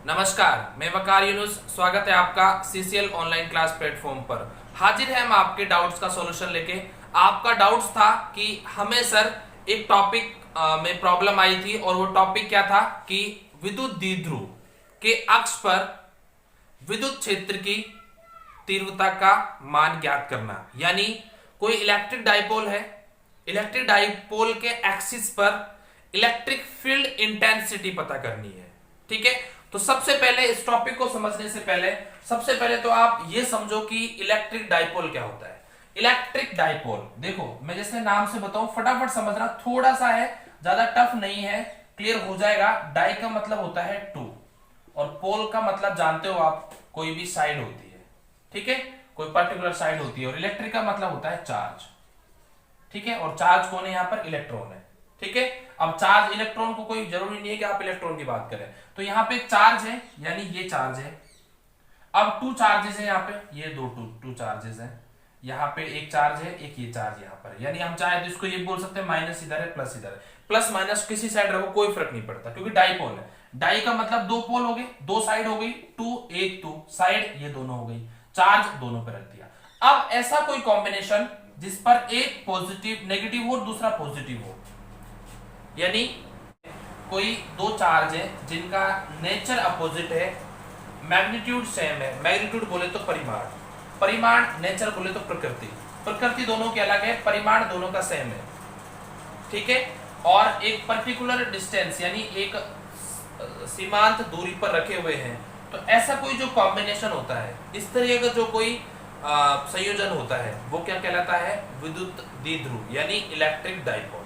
नमस्कार, मैं वकार यूनुस। स्वागत है आपका सीसीएल ऑनलाइन क्लास प्लेटफॉर्म पर। हाजिर है हम आपके डाउट्स का सॉल्यूशन लेके। आपका डाउट्स था कि हमें सर एक टॉपिक में प्रॉब्लम आई थी और वो टॉपिक क्या था कि विद्युत द्विध्रुव के अक्ष पर विद्युत क्षेत्र की तीव्रता का मान ज्ञात करना। यानी कोई इलेक्ट्रिक डाइपोल है, इलेक्ट्रिक डाइपोल के एक्सिस पर इलेक्ट्रिक फील्ड इंटेंसिटी पता करनी है। ठीक है, तो सबसे पहले इस टॉपिक को समझने से पहले सबसे पहले तो आप ये समझो कि इलेक्ट्रिक डाइपोल क्या होता है। इलेक्ट्रिक डाइपोल देखो, मैं जैसे नाम से बताऊं, फटाफट समझना, थोड़ा सा है, ज्यादा टफ नहीं है, क्लियर हो जाएगा। डाई का मतलब होता है टू और पोल का मतलब जानते हो आप, कोई भी साइड होती है। ठीक है, कोई पर्टिकुलर साइड होती है। और इलेक्ट्रिक का मतलब होता है चार्ज। ठीक है, और चार्ज कौन है? यहां पर इलेक्ट्रॉन है। ठीक है, अब चार्ज इलेक्ट्रॉन को कोई जरूरी नहीं है कि आप इलेक्ट्रॉन की बात करें, तो यहां पे चार्ज है, यानी ये चार्ज है। अब टू चार्जेस है यहां पे, ये दो टू चार्जेस है। यहां पे एक चार्ज है, एक ये चार्ज यहां पर, यानी हम चाहे तो इसको ये बोल सकते हैं माइनस इधर है, प्लस इधर है। प्लस माइनस किसी साइड रखो, कोई फर्क नहीं पड़ता, क्योंकि डाइपोल है। डाई का मतलब दो पोल हो गए, दो साइड हो गई, टू एक टू साइड, ये दोनों हो गई, चार्ज दोनों पे रख दिया। अब ऐसा कोई कॉम्बिनेशन जिस पर एक पॉजिटिव नेगेटिव हो और दूसरा पॉजिटिव हो, यानी कोई दो चार्ज है जिनका नेचर अपोजिट है, मैग्नीट्यूड सेम है। मैग्नीट्यूड बोले तो परिमाण, परिमाण नेचर बोले तो प्रकृति, प्रकृति दोनों के अलग है, परिमाण दोनों का सेम है। ठीक है, और एक पर्टिकुलर डिस्टेंस यानी एक सीमांत दूरी पर रखे हुए हैं। तो ऐसा कोई जो कॉम्बिनेशन होता है, इस तरह का जो कोई संयोजन होता है, वो क्या कहलाता है? विद्युत द्विध्रुव, यानी इलेक्ट्रिक डाइपोल।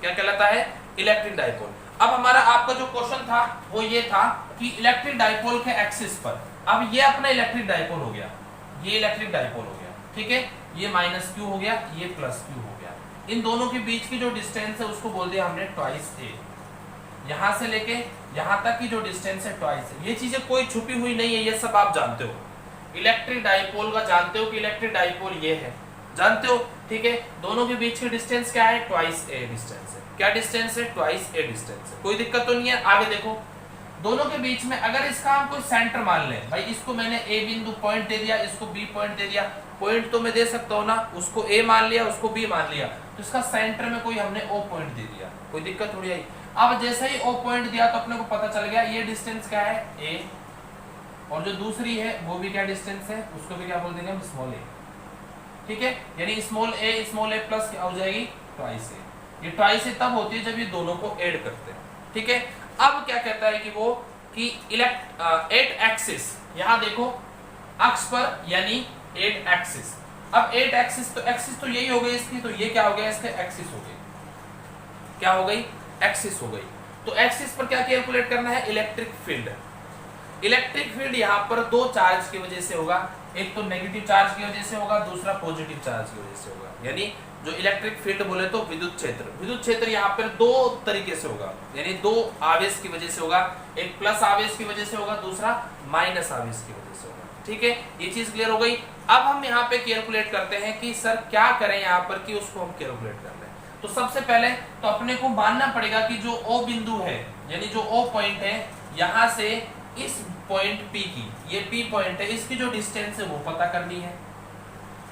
क्या कहलाता है? Electric dipole. अब हमारा आपका जो क्वेश्चन था वो ये था कि इलेक्ट्रिक डाइपोल के एक्सिस पर, अब ये अपना इलेक्ट्रिक डाइपोल हो गया, ये इलेक्ट्रिक डाइपोल हो गया। ठीक है, ये माइनस क्यू हो गया, ये प्लस क्यू हो गया। इन दोनों के बीच की जो डिस्टेंस है उसको बोल दिया हमने ट्वाइस ए। यहां से लेके यहां तक की जो डिस्टेंस है ट्वाइस है। ये चीजें कोई छुपी हुई नहीं है, ये सब आप जानते हो। इलेक्ट्रिक डाइपोल का जानते हो कि इलेक्ट्रिक डाइपोल ये है, जानते हो। ठीक है, दोनों के बीच की डिस्टेंस क्या है? ट्वाइस ए डिस्टेंस है। क्या डिस्टेंस है? ट्वाइस ए डिस्टेंस है। कोई दिक्कत तो नहीं है। आगे देखो, दोनों के बीच में अगर इसका हम कोई सेंटर मान लें, भाई इसको मैंने ए बिंदु पॉइंट दे दिया, इसको बी पॉइंट दे दिया। पॉइंट तो मैं दे सकता हूं ना, उसको ए मान लिया, उसको बी मान लिया, तो इसका सेंटर में कोई हमने ओ पॉइंट दे दिया, कोई दिक्कत थोड़ी आई। अब जैसे ही ओ पॉइंट दिया तो अपने को पता चल गया ये डिस्टेंस क्या है? ए, और जो दूसरी है वो भी क्या डिस्टेंस है? उसको भी क्या बोल देंगे हम? स्मॉल ए। ठीक है, यानी स्मॉल ए प्लस क्या हो जाएगी? ट्वाइस ए। ये ट्वाइस ए तब होती है जब ये दोनों को ऐड करते हैं। ठीक है, अब क्या कहता है कि वो कि एट एक्सिस, यहां देखो अक्ष पर, यानी एट एक्सिस। अब एट एक्सिस, तो एक्सिस तो यही हो गई इसकी, तो ये क्या हो गया? इसके एक्सिस हो गई, क्या हो गई? एक्सिस हो गई। तो एक्सिस पर क्या कैलकुलेट करना है? Electric field. इलेक्ट्रिक फील्ड यहाँ पर दो चार्ज की वजह से होगा, एक तो नेगेटिव चार्ज की वजह से होगा, दूसरा पॉजिटिव चार्ज की वजह से होगा। यानी जो इलेक्ट्रिक फील्ड बोले तो विद्युत क्षेत्र, विद्युत क्षेत्र यहाँ पर दो तरीके से होगा, यानी दो आवेश की वजह से होगा। एक प्लस आवेश की वजह से होगा, दूसरा माइनस आवेश की वजह से होगा। ठीक है, ये चीज क्लियर हो गई। अब हम यहाँ पे कैलकुलेट करते हैं कि सर क्या करें यहाँ पर कि उसको हम कैलकुलेट कर लें। तो सबसे पहले तो अपने को मानना पड़ेगा कि जो ओ बिंदु है, यानी जो ओ पॉइंट है, यहाँ से इस पॉइंट P की, ये P पॉइंट है, इसकी जो डिस्टेंस है वो पता करनी है।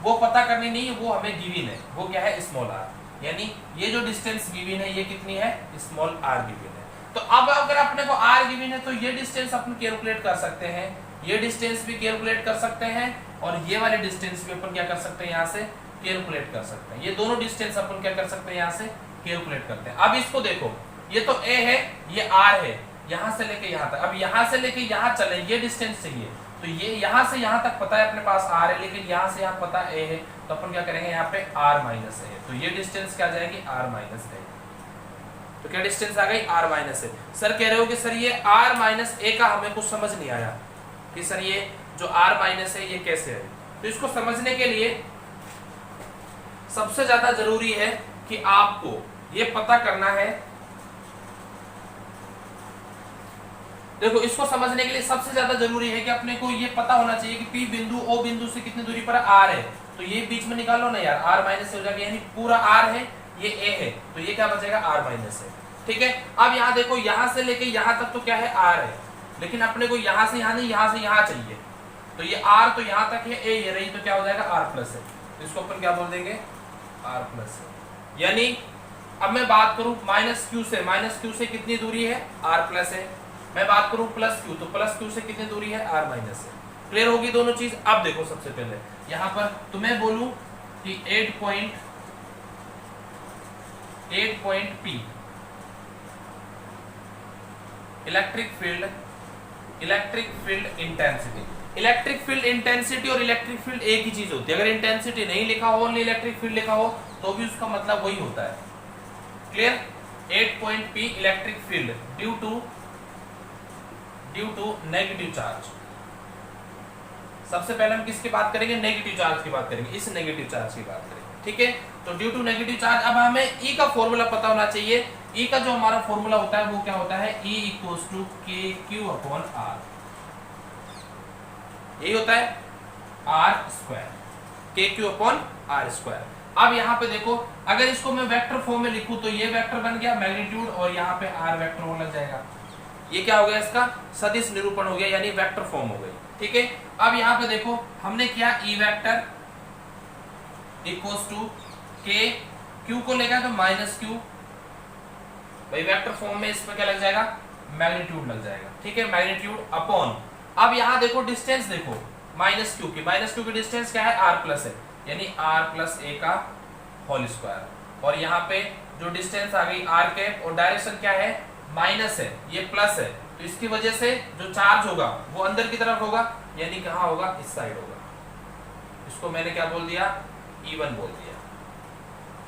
वो पता करनी नहीं है, वो हमें गिवन है। वो क्या है? Small r। यानी ये जो डिस्टेंस गिवन है ये कितनी है? स्मॉल r गिवन है। तो अब अगर अपने को r गिवन है तो ये डिस्टेंस अपन कैलकुलेट कर सकते हैं, ये डिस्टेंस भी कैलकुलेट कर सकते हैं, और ये वाले डिस्टेंस भी अपन क्या कर सकते हैं? यहाँ से कैलकुलेट कर सकते हैं। ये दोनों डिस्टेंस अपन क्या कर सकते हैं? यहाँ से कैलकुलेट करते हैं। अब इसको देखो, ये तो a है, ये r है, यहां से लेके यहां तक। अब यहां से लेके यहां चले, ये डिस्टेंस चाहिए, तो ये यहां से यहां तक पता है अपने पास r है, लेकिन यहां से यहां पता a है, तो अपन क्या करेंगे? यहाँ पे r माइनस है, तो ये डिस्टेंस क्या जाएगी? r माइनस है। तो क्या डिस्टेंस आ गई? r माइनस है। सर कह रहे हो कि सर ये r माइनस a का हमें कुछ समझ नहीं आया कि सर ये जो r माइनस है ये कैसे है। तो इसको समझने के लिए सबसे ज्यादा जरूरी है कि आपको ये पता करना है। देखो, इसको समझने के लिए सबसे ज्यादा जरूरी है कि अपने को ये पता होना चाहिए कि P बिंदु O बिंदु से कितनी दूरी पर R है। तो ये बीच में निकालो ना यार, R माइनस से हो जाएगा, यानी पूरा R है, ये A है, तो ये क्या बचेगा? R माइनस है। ठीक है, अब यहाँ देखो, यहां से लेके यहां तक तो क्या है? R है, लेकिन अपने को यहाँ से यहाँ नहीं, यहाँ से यहाँ चाहिए। तो ये r तो यहाँ तक है, a ये रही, तो क्या हो जाएगा r प्लस है। तो इसको अपन क्या बोल देंगे, r प्लस है। यानी अब मैं बात करूं माइनस क्यू से कितनी दूरी है, r प्लस है। मैं बात करूं प्लस क्यू, तो प्लस क्यू से कितनी दूरी है, r माइनस है। क्लियर होगी दोनों चीज। अब देखो सबसे पहले यहाँ पर तो मैं बोलूं कि 8 point P electric field intensity. Electric field intensity और इलेक्ट्रिक फील्ड एक ही चीज होती है। अगर इंटेंसिटी नहीं लिखा हो, ओनली इलेक्ट्रिक फील्ड लिखा हो, तो भी उसका मतलब वही होता है। Clear. 8 point P electric field due to negative charge. सबसे पहले हम किसकी बात करेंगे, नेगेटिव चार्ज की बात करेंगे, इस नेगेटिव चार्ज की बात करेंगे। ठीक है, तो ड्यू टू नेगेटिव चार्ज। अब हमें E का फॉर्मूला पता होना चाहिए। E का जो हमारा फॉर्मूला होता है वो क्या होता है, E इक्वल्स टू KQ/R। यही होता है R², KQ/R²। अब यहाँ पे देखो, अगर इसको मैं वेक्टर फॉर्म में लिखूं तो ये वेक्टर बन गया मैग्नीट्यूड, और यहाँ पे R वेक्टर वो लग जाएगा। ये क्या हो गया, इसका सदिश निरूपण हो गया, यानी वेक्टर फॉर्म हो गई। ठीक है, अब यहाँ पे देखो हमने किया E vector equals to K, Q को लेगा तो माइनस Q, भाई वेक्टर फॉर्म में इसमें क्या लग जाएगा, मैग्नीट्यूड लग जाएगा। ठीक है, मैग्नीट्यूड अपॉन, अब यहाँ देखो डिस्टेंस देखो माइनस क्यू की डिस्टेंस क्या है, r प्लस है, यानी r प्लस a का होल स्क्वायर। और यहाँ पे जो डिस्टेंस आ गई r कैप, और डायरेक्शन क्या है, माइनस है, ये प्लस है, तो इसकी वजह से जो चार्ज होगा वो अंदर की तरफ होगा, यानी कहाँ होगा, इस साइड होगा। इसको मैंने क्या बोल दिया, E1 बोल दिया।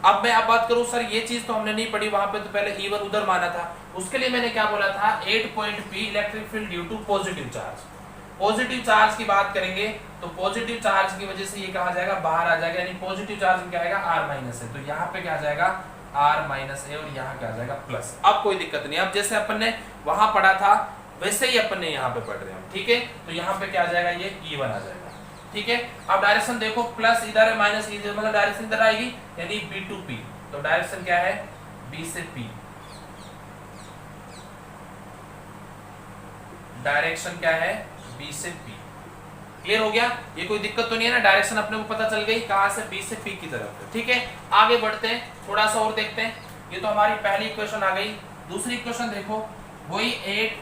अब मैं अब बात करूं, सर ये चीज तो हमने नहीं पढ़ी, वहां पे तो पहले E1 उधर माना था। उसके लिए मैंने क्या बोला था, 8 point P electric field due to positive charge. Positive charge की बात करेंगे तो पॉजिटिव चार्ज की वजह से ये कहा जाएगा, बाहर आ जाएगा, यानी पॉजिटिव चार्ज में क्या आएगा, R माइनस है, तो यहाँ पे क्या आ जाएगा, R माइनस है, और यहाँ क्या आ जाएगा, प्लस। अब कोई दिक्कत नहीं, अब जैसे अपन ने वहां पढ़ा था वैसे ही अपन ने यहाँ पे पढ़ रहे हैं। ठीक है, तो यहाँ पे क्या आ जाएगा, ये E1 आ जाएगा। ठीक है, अब डायरेक्शन देखो, प्लस इधर है, माइनस इधर, मतलब डायरेक्शन इधर आएगी, यानी B to P। तो डायरेक्शन क्या है, B से P। डायरेक्शन क्या है, B से P। क्लियर हो गया, ये कोई दिक्कत तो नहीं है ना, डायरेक्शन अपने को पता चल गई कहां से, B से P की तरफ। ठीक है, आगे बढ़ते हैं, थोड़ा सा और देखते हैं। ये तो हमारी पहली इक्वेशन आ गई। दूसरी इक्वेशन देखो, वही 8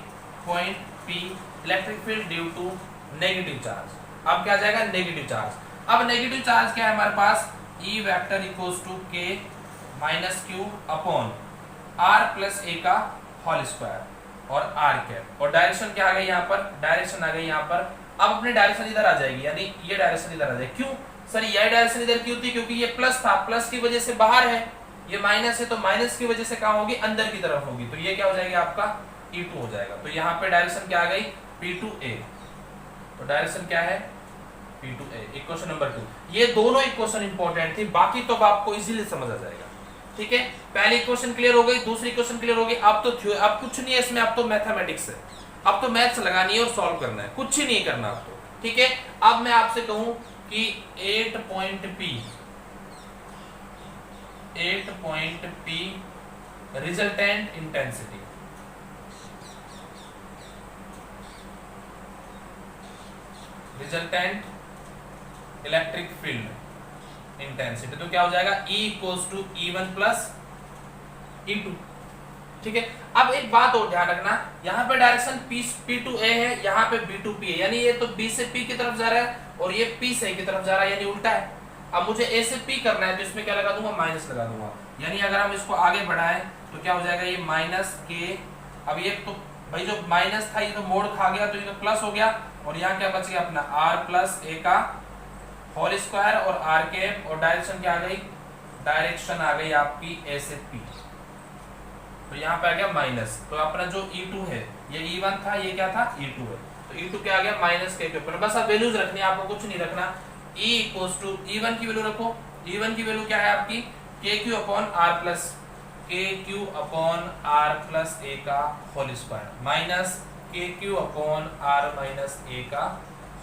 point P electric field due to negative charge. अब क्या आ जाएगा, नेगेटिव चार्ज। अब नेगेटिव चार्ज क्या है हमारे पास, E vector equals to K minus Q upon R plus A का होल स्क्वायर और R कैप। और डायरेक्शन क्या आ गई यहाँ पर, डायरेक्शन आ गई यहाँ पर। अब अपनी डायरेक्शन इधर आ जाएगी, यानी ये डायरेक्शन इधर आ जाएगी। क्यों सर, ये डायरेक्शन इधर क्यों थी, क्योंकि ये प्लस था, प्लस की वजह से बाहर है, ये माइनस है, तो माइनस की वजह से कहाँ होगी, अंदर की तरफ होगी, तो ये क्या हो जाएगा आपका, E2 हो जाएगा। तो यहाँ पे डायरेक्शन क्या आ गई, P2A। तो डायरेक्शन क्या है, P2A। Equation number 2। ये दोनों इक्वेशन इंपॉर्टेंट थी, बाकी तो आपको इजीली समझ आ जाएगा। ठीक है, पहली इक्वेशन क्लियर हो गई, दूसरी इक्वेशन क्लियर हो गई। अब तो अब कुछ नहीं है इसमें, अब तो मैथमेटिक्स है, अब तो मैथ्स लगानी है और सॉल्व करना है, कुछ ही नहीं करना अब तो। ठीक है, अब मैं आपसे कहूं कि 8 point P resultant intensity, resultant electric field intensity, तो क्या हो जाएगा, E equals to E1 plus E2। ठीक है, अब एक बात और ध्यान रखना, यहाँ पे डायरेक्शन P2A है, यहाँ पे B2P है, यानी ये तो B से P की तरफ जा रहा है और ये P से A की तरफ जा रहा है, यानी उल्टा है। अब मुझे A से P करना है, तो इसमें क्या लगा दूंगा, माइनस लगा दूंगा, यानी अगर हम इसको आगे बढ़ाएं तो क्या हो जाएगा, ये माइनस K। अब ये तो भाई जो माइनस था ये तो मोड़ खा गया, तो ये तो प्लस हो गया, और यहाँ क्या बच गया अपना R प्लस A का होल स्क्वायर और R कैप, और डायरेक्शन क्या आ गई, डायरेक्शन आ गई आपकी A से P, तो यहाँ पे आ गया माइनस। तो अपना जो E2 है, ये E1 था, ये क्या था, E2 है, तो E2 क्या आ गया, माइनस के ऊपर। बस अब वैल्यूज रखनी है आपको, कुछ नहीं रखना। E इक्वल्स टू E1 की वैल्यू रखो, E1 की वैल्यू क्या है आपकी, KQ upon R plus KQ upon R plus A का whole square minus KQ upon R minus A का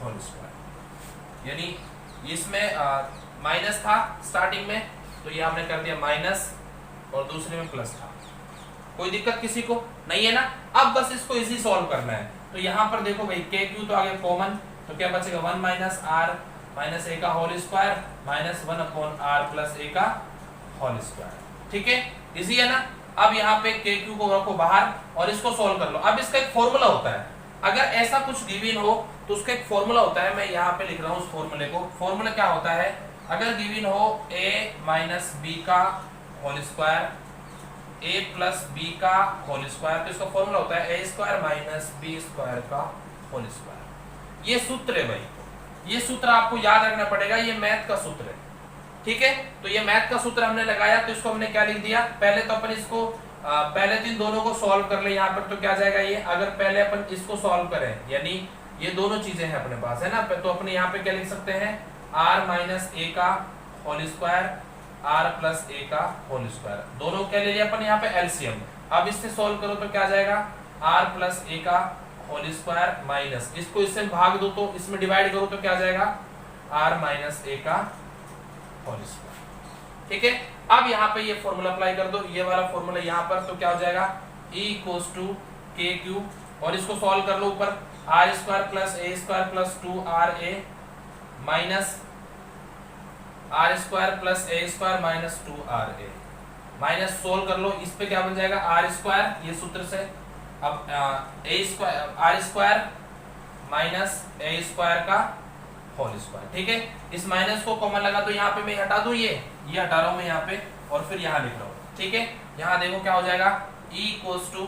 होल स्क्वायर, यानी इसमें माइनस था स्टार्टिंग में, तो ये हमने कर दिया माइनस, और दूसरे में प्लस था। कोई दिक्कत किसी को नहीं है ना। अब बस इसको इजी सॉल्व करना है। तो यहाँ पर देखो भाई के क्यू तो आगे कॉमन, तो क्या बचेगा 1 माइनस आर माइनस ए का whole square minus 1 upon r plus a का होल स्क्वायर। ठीक है, इजी है ना। अब यहाँ पे के क्यू को रखो बाहर और इसको सॉल्व कर लो। अब इसका एक फॉर्मूला होता है, अगर ऐसा कुछ गिवन हो तो उसका एक फॉर्मूला होता है, मैं यहाँ पे लिख रहा हूँ उस फॉर्मूले को। फॉर्मूला क्या होता है, अगर गिवन हो a माइनस बी का whole square a plus B का होल स्क्वायर, तो इसका फॉर्मूला होता है a square minus B square का होल स्क्वायर। ये सूत्र है भाई, ये सूत्र आपको याद रखना पड़ेगा, ये मैथ का सूत्र है। ठीक है, तो ये मैथ का सूत्र हमने लगाया, तो इसको हमने क्या लिख दिया, पहले तो अपन इसको पहले दिन दोनों को सॉल्व कर ले। यहाँ पर तो क्या जाएगा ये, अगर पहले अपन इसको सॉल्व करें, यानी ये दोनों चीजें हैं अपने पास है ना, तो अपने यहाँ पे क्या लिख सकते हैं, r माइनस ए का whole square r plus a का होल स्क्वायर, दोनों क्या ले लिया अपन यहाँ पे एलसीएम। अब इससे सॉल्व करो तो क्या जाएगा, r प्लस ए का होल स्क्वायर माइनस, इसको इससे भाग दो तो इसमें डिवाइड करो तो क्या जाएगा, r माइनस ए का होल स्क्वायर। ठीक है, अब यहाँ पे ये फॉर्मूला अप्लाई कर दो, ये वाला फॉर्मूला यहाँ पर, तो क्या हो जाएगा E equals to K Q, और इसको सॉल्व कर लो ऊपर, R square plus A square plus 2ra minus R square plus A square minus 2ra, minus solve कर लो, इस पे क्या बन जाएगा आर स्क्वायर, ये सूत्र से। अब a square r square minus A square का होल स्क्वायर। ठीक है, इस माइनस को कॉमन लगा तो यहाँ पे मैं हटा दूं, ये हटा रहा हूं मैं यहाँ पे, और फिर यहाँ लिख रहा हूँ। ठीक है, यहाँ देखो क्या हो जाएगा, E equals to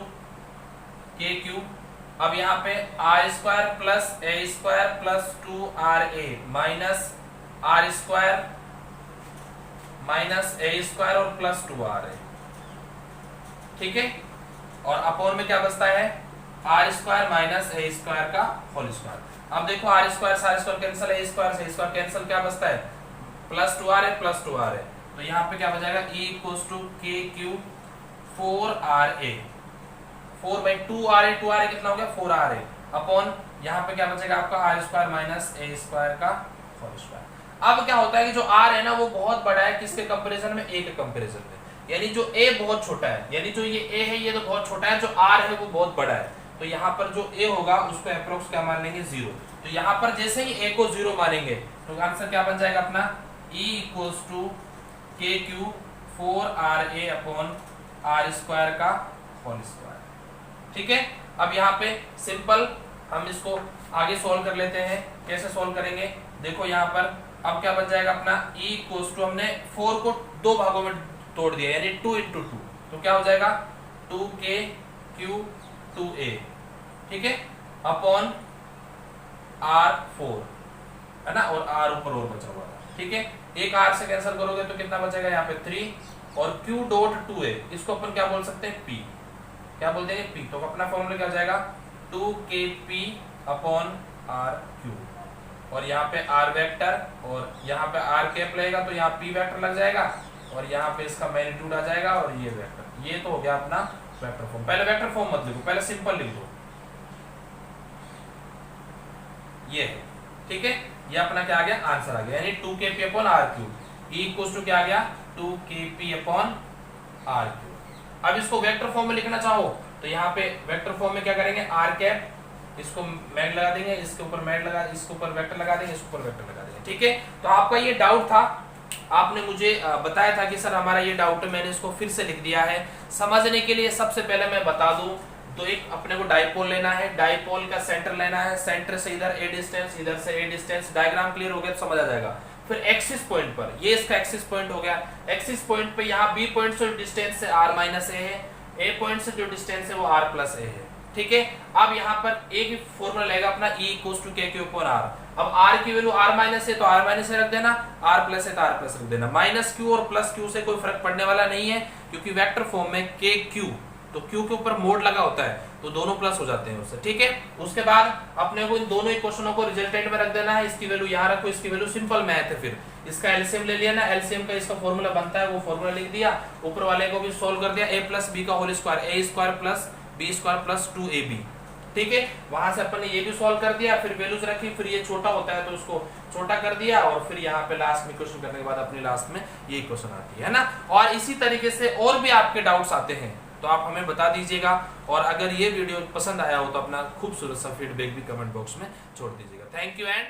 K Q, अब यहाँ पे R square plus A square plus 2ra minus R square minus A square और प्लस 2ra। ठीक है, और अपॉन में क्या बचता है, आर स्क्वायर माइनस ए स्क्वायर का होल स्क्वायर। अब देखो आर स्क्वायर से R square cancel, A square से ए स्क्वायर कैंसिल, क्या बचता है प्लस 2ra, तो यहाँ पे क्या बचेगा E equals to K Q 4ra, 4 by 2ra कितना हो गया 4ra, अपॉन यहाँ पे क्या बचेगा आपका आर स्क्वायर माइनस ए स्क्वायर का होल स्क्वायर। अब क्या होता है कि जो r है ना वो बहुत बड़ा है, किसके कंपैरिजन में, a के कंपैरिजन में, यानी जो a बहुत छोटा है, यानी जो ये a है ये तो बहुत छोटा है, जो r है वो बहुत बड़ा है, तो यहाँ पर जो a होगा उसको अप्रोक्स क्या मान लेंगे 0। तो यहाँ पर जैसे ही a को 0 मानेंगे तो आंसर क्या बन जाएगा अपना, E equals to K Q 4ra upon R square का होल स्क्वायर। ठीक है, अब यहाँ पे सिंपल हम इसको आगे सॉल्व कर लेते हैं। कैसे सॉल्व करेंगे, देखो यहाँ पर अब क्या बन जाएगा अपना, E इक्वल्स टू हमने 4 को दो भागों में तोड़ दिया, यानी 2 into 2, तो क्या हो जाएगा 2k q 2a। ठीक है, अपॉन r4 है ना, और r ऊपर और बचा हुआ है। ठीक है, एक r से कैंसिल करोगे तो कितना बचेगा यहाँ पे 3, और q डॉट 2a इसको अपन क्या बोल सकते हैं p, क्या बोल देंगे p, तो अपना फॉर्मूला क्या हो जाएगा 2kp अपॉन rq, और यहाँ पे r वेक्टर और यहाँ पे r कैप लगेगा तो यहाँ p वेक्टर लग जाएगा, और यहाँ पे इसका मैग्नीट्यूड आ जाएगा, और ये वेक्टर, ये तो हो गया अपना वेक्टर फॉर्म। पहले वेक्टर फॉर्म मत लिखो, पहले सिंपल लिख दो, ये है। ठीक है, ये अपना क्या आ गया, आंसर आ गया, यानी 2kp upon r3, E equals to क्या आ गया 2kp अपॉन r3। अब इसको वेक्टर फॉर्म में लिखना चाहो तो यहाँ पे वेक्टर फॉर्म में क्या करेंगे, r कैप, इसको मैग लगा देंगे, इसके ऊपर मैग लगा, इसके ऊपर वेक्टर लगा देंगे, इसके ऊपर वेक्टर लगा देंगे। ठीक है, तो आपका ये डाउट था, आपने मुझे बताया था कि सर हमारा ये डाउट है, मैंने इसको फिर से लिख दिया है। समझने के लिए सबसे पहले मैं बता दूं, तो एक अपने को डाइपोल लेना है, डाइपोल का सेंटर लेना है, सेंटर से इधर a डिस्टेंस, इधर से a डिस्टेंस, डायग्राम क्लियर हो गया तो समझ आ जाएगा। फिर एक्सिस पॉइंट पर, ये इसका एक्सिस पॉइंट हो गया, एक्सिस पॉइंट पे यहाँ b पॉइंट से डिस्टेंस से r माइनस a है, a पॉइंट से जो डिस्टेंस है वो r प्लस a है। ठीक है, अब यहाँ पर एक फॉर्मूला लगेगा अपना E equals to K Q upon r। अब r की वैल्यू r माइनस है तो r माइनस रख देना, r प्लस है तो r प्लस रख देना, माइनस q और प्लस q से कोई फर्क पड़ने वाला नहीं है, क्योंकि वेक्टर फॉर्म में के क्यू, तो q के ऊपर मोड लगा होता है तो दोनों प्लस हो जाते हैं उससे। ठीक है, उसके बाद अपने को इन दोनों इक्वेशनों को रिजल्टेंट में रख देना है, इसकी वैल्यू यहाँ रखो, इसकी वैल्यू सिंपल मैथ है, फिर इसका एलसीएम ले लिया ना, एलसीएम का इसका फॉर्मूला बनता है, वो फॉर्मूला लिख दिया, ऊपर वाले को भी सोल्व कर दिया, a प्लस बी का whole square, a square plus B square plus 2ab। ठीक है, वहां से अपन ने ये भी सॉल्व कर दिया, फिर वैल्यूज रखी, फिर ये छोटा होता है तो उसको छोटा कर दिया, और फिर यहाँ पे लास्ट में इक्वेशन करने के बाद अपनी लास्ट में ये इक्वेशन आती है ना। और इसी तरीके से और भी आपके डाउट्स आते हैं, तो आप हमें बता दीजिएगा। और अगर ये वीडियो पसंद आया हो तो अपना खूबसूरत सा फीडबैक भी कमेंट बॉक्स में छोड़ दीजिएगा। Thank you and